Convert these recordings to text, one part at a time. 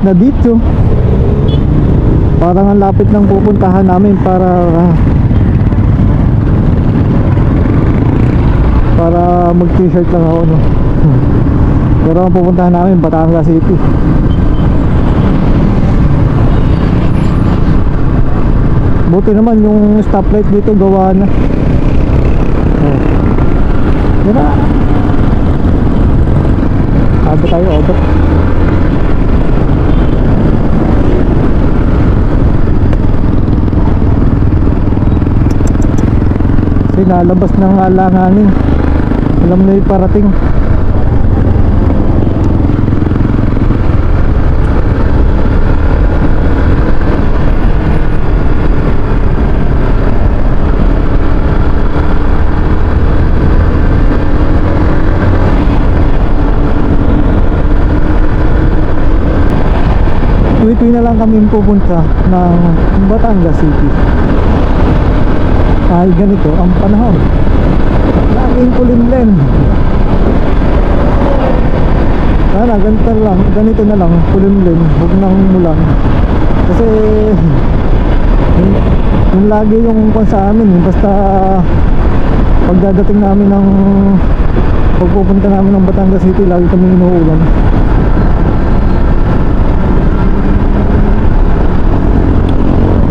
na dito. Parang ang lapit ng pupuntahan namin para mag t-shirt lang ako, no? Pero ang pupuntahan namin Batangas City. Buti naman yung stoplight dito gawa na. Diba? Abot tayo, abot. Kasi nalabas ng alanganin. Alam na yung parating. Tuwi-tuwi na lang kami pupunta ng Batangas City. Ay ganito ang panahon, laging kulimlim. Sana ganito na lang kulimlim, huwag nang mulan. Kasi yung lagi yung sa amin, basta pagdadating namin ng pagpupunta namin ng Batangas City, lagi kami inuulan.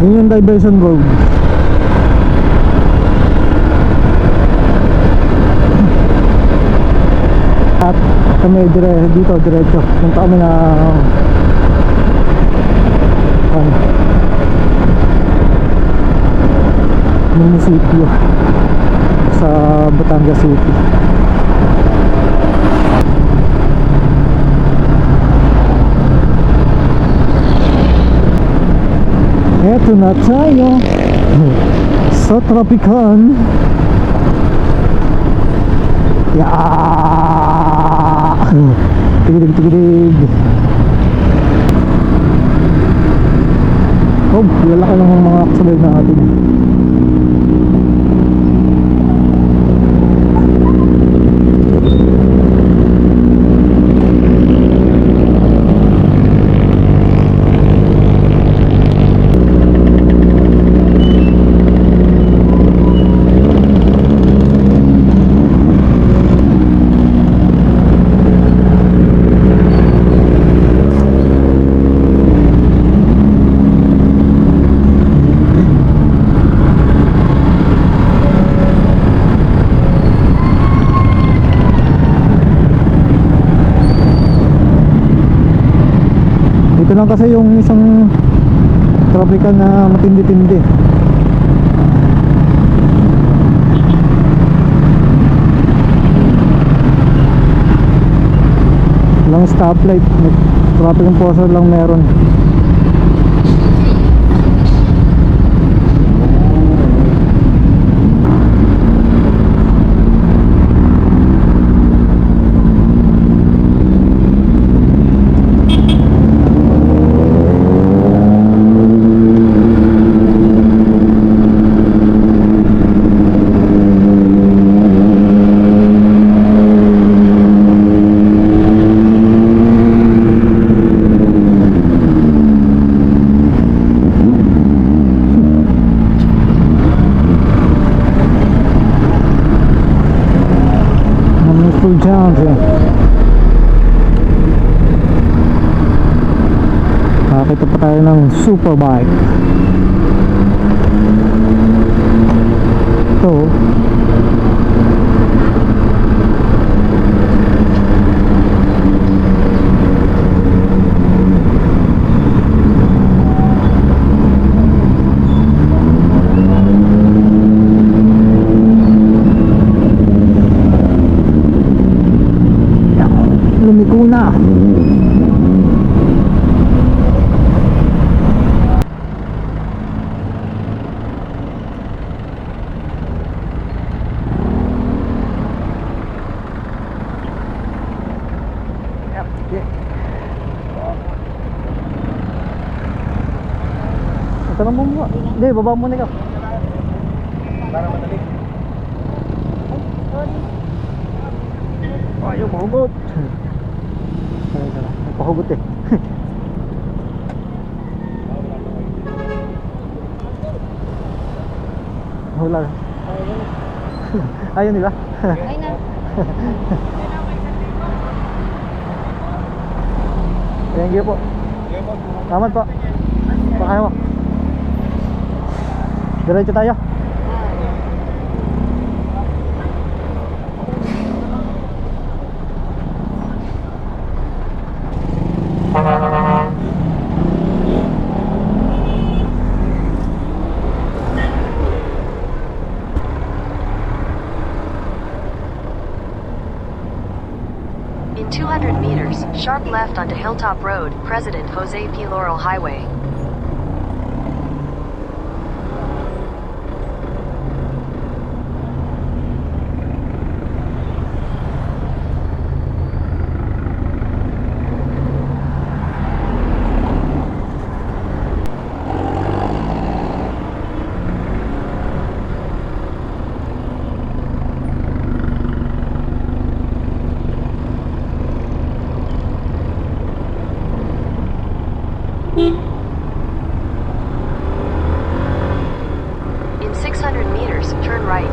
Yun yung diversion road. At kami dito diretso punta kami na munisipyo sa Batangas City. Eto na tayo sa Tropican. Tigidig. Oh, lalaki lang ang mga kasabay natin. Ito lang kasi yung isang tropical na matindi-tindi. Lang stoplight, traffic enforcer lang meron. Nakakita pa tayo ng superbike. Ito lumiko na. Tanong mo mo. Hindi, baba muna ikaw. Para madali. Ayaw mahugot. Nagpahugot eh. Wala. Ayun nila. Ay na. Thank you po. Salamat po. Pakaya mo. Diretso tayo. In 200 meters, sharp left onto Hilltop Road, President Jose P. Laurel Highway. In 600 meters, turn right.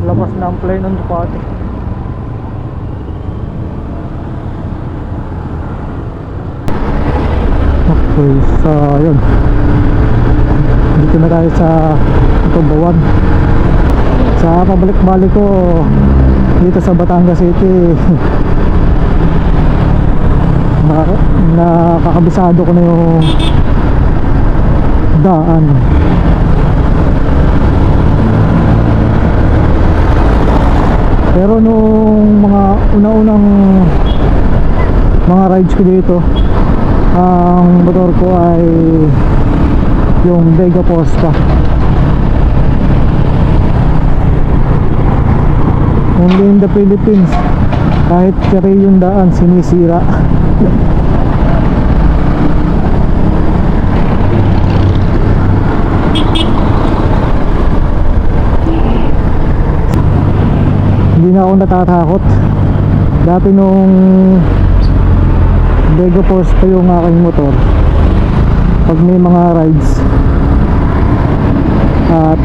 Labas na ang plane ng Ducati. Okay, so yun. Dito na tayo sa Tubawan. Sa pabalik-balik ko dito sa Batangas City, nakakabisado ko na yung daan. Pero nung mga una-unang mga rides ko dito, ang motor ko ay yung Vega Posta. Only in the Philippines, kahit kere yung daan sinisira. Hindi na ako natatakot. Dati nung Vega Force pa yung aking motor, pag may mga rides at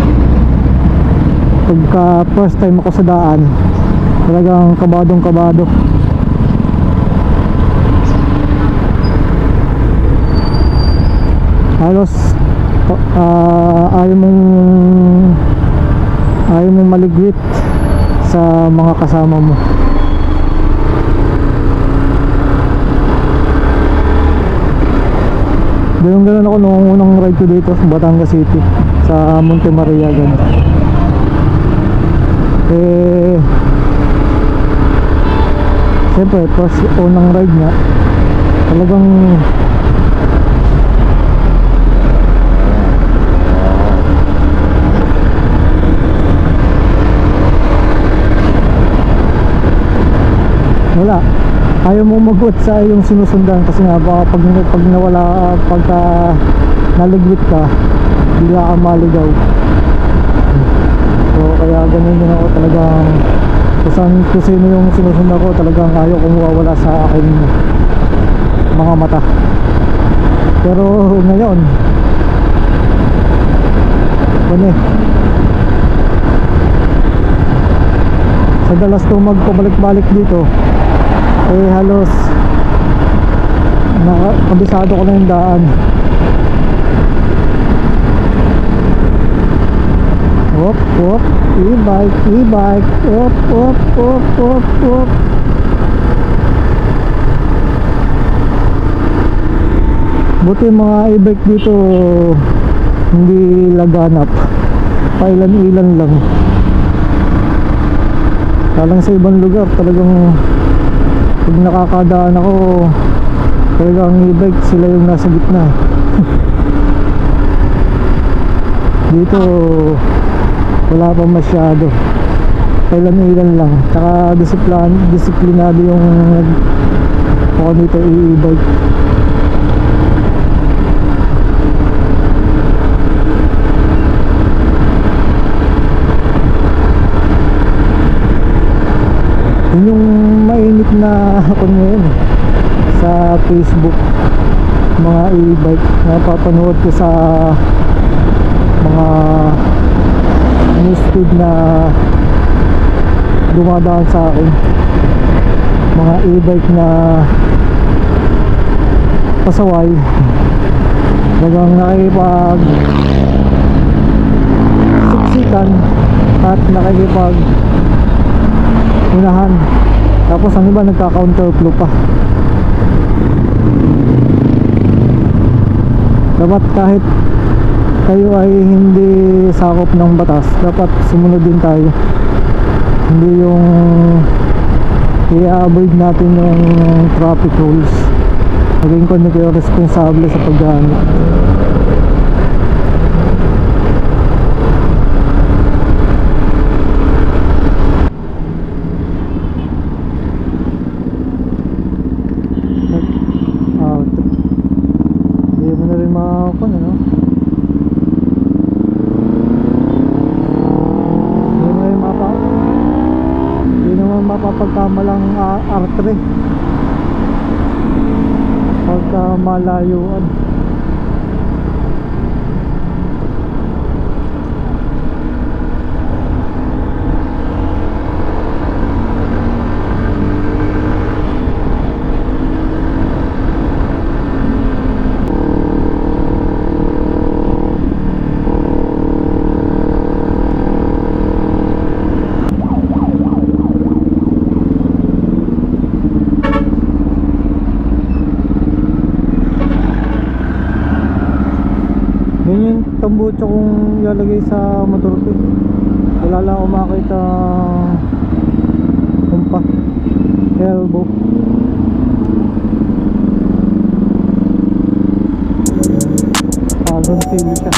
pagka first time ako sa daan, talagang kabadong kabado. Halos ayaw mong maligwit sa mga kasama mo. Ganun ako nung unang ride ko dito sa Batangas City, sa Monte Maria ganun. Siyempre first unang ride nga, talagang wala, ayaw mo mag-uot sa yung sinusundan kasi nga baka pag nawala, pagka naligwit ka, bigla ka maligaw. So kaya ganun din ako, talagang kung sino yung sinusundan ko, talagang ayaw kong mawawala sa akin mga mata. Pero ngayon sa dalas ko magpabalik-balik dito, halos nakabisado ko na yung daan. Op, op, e-bike, op, op, op, op, op. Buti mga e-bike dito hindi laganap, pailan-ilan lang. Talang sa ibang lugar talagang pag nakakadaan ako, talagang e-bike sila yung nasa gitna. Dito wala pa masyado, kailan-ilan lang. Tsaka disiplinado yung ako dito e-bike. Yun yung mainit na ako ngayon sa Facebook, mga e-bike. Napapanood ko sa mga newsfeed na dumadaan sa akin, mga e-bike na pasaway. Talagang nakikipag siksikan at nakikipag unahan, tapos ang iba nagka-counterflow pa. Dapat kahit kayo ay hindi sakop ng batas, dapat sumunod din tayo. Hindi yung i-avoid natin yung traffic rules. Maging kayo responsable sa paggamit. Hindi mo na rin makakon, ano? Hindi naman mapapagkamalang R3 pagka malayuan. Yun yung tambucho kong ilalagay sa motor ko. Wala lang ako makita umpa, elbow. Pagon sili siya.